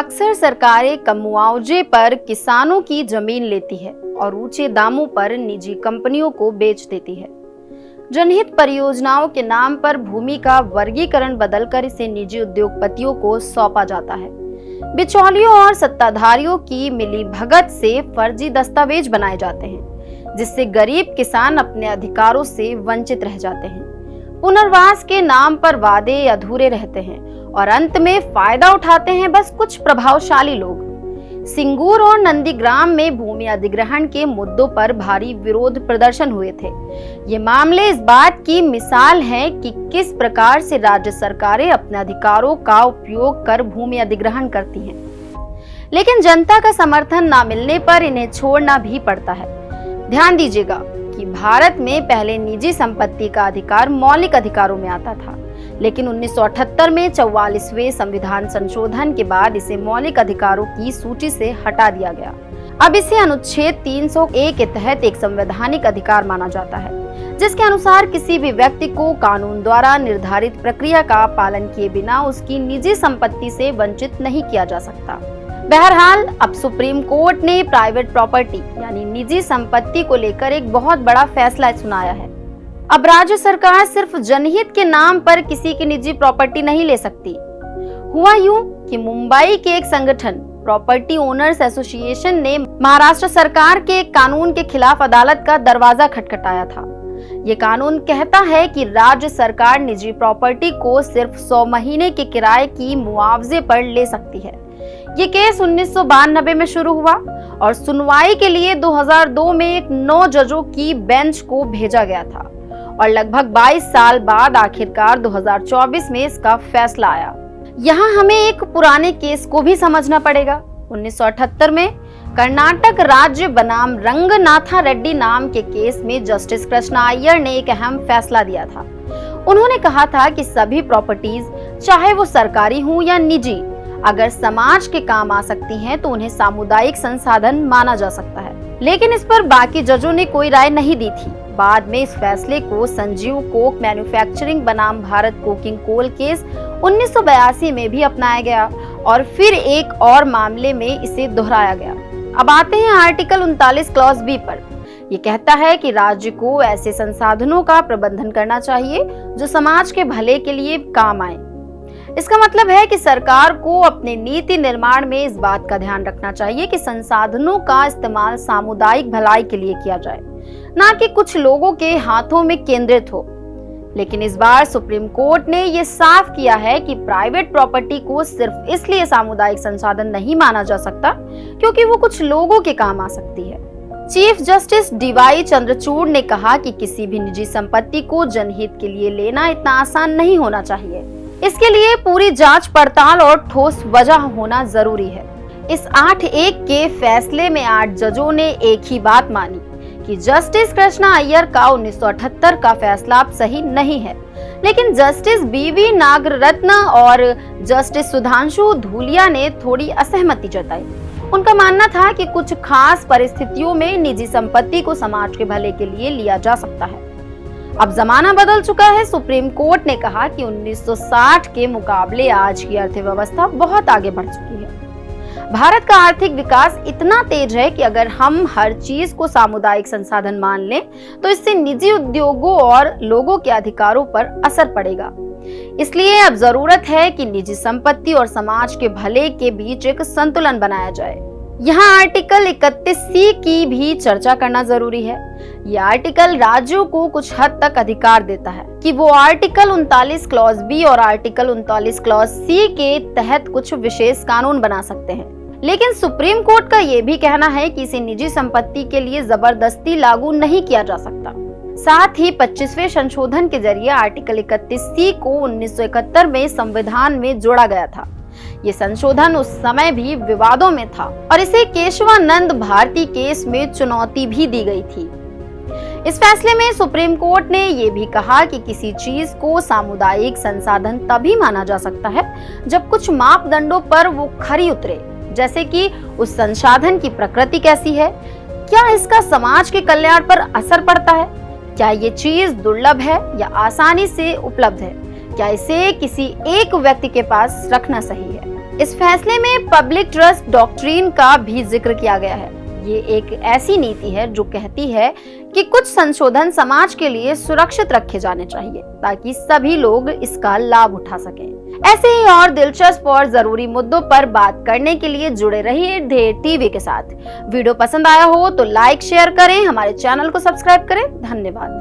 अक्सर सरकारें कम मुआवजे पर किसानों की जमीन लेती है और ऊंचे दामों पर निजी कंपनियों को बेच देती है। जनहित परियोजनाओं के नाम पर भूमि का वर्गीकरण बदलकर इसे निजी उद्योगपतियों को सौंपा जाता है। बिचौलियों और सत्ताधारियों की मिलीभगत से फर्जी दस्तावेज बनाए जाते हैं, जिससे गरीब किसान अपने अधिकारों से वंचित रह जाते हैं। पुनर्वास के नाम पर वादे अधूरे रहते हैं और अंत में फायदा उठाते हैं बस कुछ प्रभावशाली लोग। सिंगूर और नंदीग्राम में भूमि अधिग्रहण के मुद्दों पर भारी विरोध प्रदर्शन हुए थे। ये मामले इस बात की मिसाल हैं कि किस प्रकार से राज्य सरकारें अपने अधिकारों का उपयोग कर भूमि अधिग्रहण करती हैं, लेकिन जनता का समर्थन न मिलने पर इन्हें छोड़ना भी पड़ता है। ध्यान दीजिएगा कि भारत में पहले निजी संपत्ति का अधिकार मौलिक अधिकारों में आता था, लेकिन 1978 में 44वें संविधान संशोधन के बाद इसे मौलिक अधिकारों की सूची से हटा दिया गया। अब इसे अनुच्छेद 301 के तहत एक संवैधानिक अधिकार माना जाता है, जिसके अनुसार किसी भी व्यक्ति को कानून द्वारा निर्धारित प्रक्रिया का पालन किए बिना उसकी निजी संपत्ति से वंचित नहीं किया जा सकता। बहरहाल, अब सुप्रीम कोर्ट ने प्राइवेट प्रॉपर्टी यानी निजी संपत्ति को लेकर एक बहुत बड़ा फैसला सुनाया है। अब राज्य सरकार सिर्फ जनहित के नाम पर किसी की निजी प्रॉपर्टी नहीं ले सकती। हुआ यूं कि मुंबई के एक संगठन प्रॉपर्टी ओनर्स एसोसिएशन ने महाराष्ट्र सरकार के कानून के खिलाफ अदालत का दरवाजा खटखटाया था। ये कानून कहता है कि राज्य सरकार निजी प्रॉपर्टी को सिर्फ 100 महीने के किराए की मुआवजे पर ले सकती है। ये केस 1992 में शुरू हुआ और सुनवाई के लिए 2002 में एक 9 जजों की बेंच को भेजा गया था और लगभग 22 साल बाद आखिरकार 2024 में इसका फैसला आया। यहाँ हमें एक पुराने केस को भी समझना पड़ेगा। 1978 में कर्नाटक राज्य बनाम रंगनाथा रेड्डी नाम के केस में जस्टिस कृष्णा अय्यर ने एक अहम फैसला दिया था। उन्होंने कहा था कि सभी प्रॉपर्टीज, चाहे वो सरकारी हो या निजी, अगर समाज के काम आ सकती हैं तो उन्हें सामुदायिक संसाधन माना जा सकता है। लेकिन इस पर बाकी जजों ने कोई राय नहीं दी थी। बाद में इस फैसले को संजीव कोक मैन्युफैक्चरिंग बनाम भारत कोकिंग कोल केस 1982 में भी अपनाया गया और फिर एक और मामले में इसे दोहराया गया। अब आते हैं आर्टिकल 39 क्लॉज बी पर। ये कहता है कि राज्य को ऐसे संसाधनों का प्रबंधन करना चाहिए जो समाज के भले के लिए काम आए। इसका मतलब है कि सरकार को अपने नीति निर्माण में इस बात का ध्यान रखना चाहिए कि संसाधनों का इस्तेमाल सामुदायिक भलाई के लिए किया जाए, ना कि कुछ लोगों के हाथों में केंद्रित हो। लेकिन इस बार सुप्रीम कोर्ट ने यह साफ किया है कि प्राइवेट प्रॉपर्टी को सिर्फ इसलिए सामुदायिक संसाधन नहीं माना जा सकता क्योंकि वो कुछ लोगों के काम आ सकती है। चीफ जस्टिस डीवाई चंद्रचूड़ ने कहा कि किसी भी निजी संपत्ति को जनहित के लिए लेना इतना आसान नहीं होना चाहिए। इसके लिए पूरी जांच पड़ताल और ठोस वजह होना जरूरी है। इस 8-1 के फैसले में 8 जजों ने एक ही बात मानी कि जस्टिस कृष्णा अय्यर का 1978 का फैसला अब सही नहीं है, लेकिन जस्टिस बीवी नागरत्न और जस्टिस सुधांशु धूलिया ने थोड़ी असहमति जताई। उनका मानना था कि कुछ खास परिस्थितियों में निजी संपत्ति को समाज के भले के लिए लिया जा सकता है। अब जमाना बदल चुका है। सुप्रीम कोर्ट ने कहा कि 1960 के मुकाबले आज की अर्थव्यवस्था बहुत आगे बढ़ चुकी है। भारत का आर्थिक विकास इतना तेज है कि अगर हम हर चीज को सामुदायिक संसाधन मान लें तो इससे निजी उद्योगों और लोगों के अधिकारों पर असर पड़ेगा। इसलिए अब जरूरत है कि निजी संपत्ति और समाज के भले के बीच एक संतुलन बनाया जाए। यहाँ आर्टिकल 31C की भी चर्चा करना जरूरी है। यह आर्टिकल राज्यों को कुछ हद तक अधिकार देता है कि वो आर्टिकल 39 क्लॉज बी और आर्टिकल 39 क्लॉज सी के तहत कुछ विशेष कानून बना सकते हैं। लेकिन सुप्रीम कोर्ट का ये भी कहना है कि इसे निजी संपत्ति के लिए जबरदस्ती लागू नहीं किया जा सकता। साथ ही 25वें संशोधन के जरिए आर्टिकल 31C को 1971 में संविधान में जोड़ा गया था। ये संशोधन उस समय भी विवादों में था और इसे केशवानंद भारती केस में चुनौती भी दी गई थी। इस फैसले में सुप्रीम कोर्ट ने यह भी कहा कि किसी चीज को सामुदायिक संसाधन तभी माना जा सकता है जब कुछ मापदंडों पर वो खरी उतरे, जैसे कि उस संसाधन की प्रकृति कैसी है, क्या इसका समाज के कल्याण पर असर पड़ता है, क्या ये चीज दुर्लभ है या आसानी से उपलब्ध है, क्या इसे किसी एक व्यक्ति के पास रखना सही है। इस फैसले में पब्लिक ट्रस्ट डॉक्ट्रिन का भी जिक्र किया गया है। ये एक ऐसी नीति है जो कहती है कि कुछ संशोधन समाज के लिए सुरक्षित रखे जाने चाहिए ताकि सभी लोग इसका लाभ उठा सकें। ऐसे ही और दिलचस्प और जरूरी मुद्दों पर बात करने के लिए जुड़े रहिए ढेर टीवी के साथ। वीडियो पसंद आया हो तो लाइक शेयर करें, हमारे चैनल को सब्सक्राइब करें। धन्यवाद।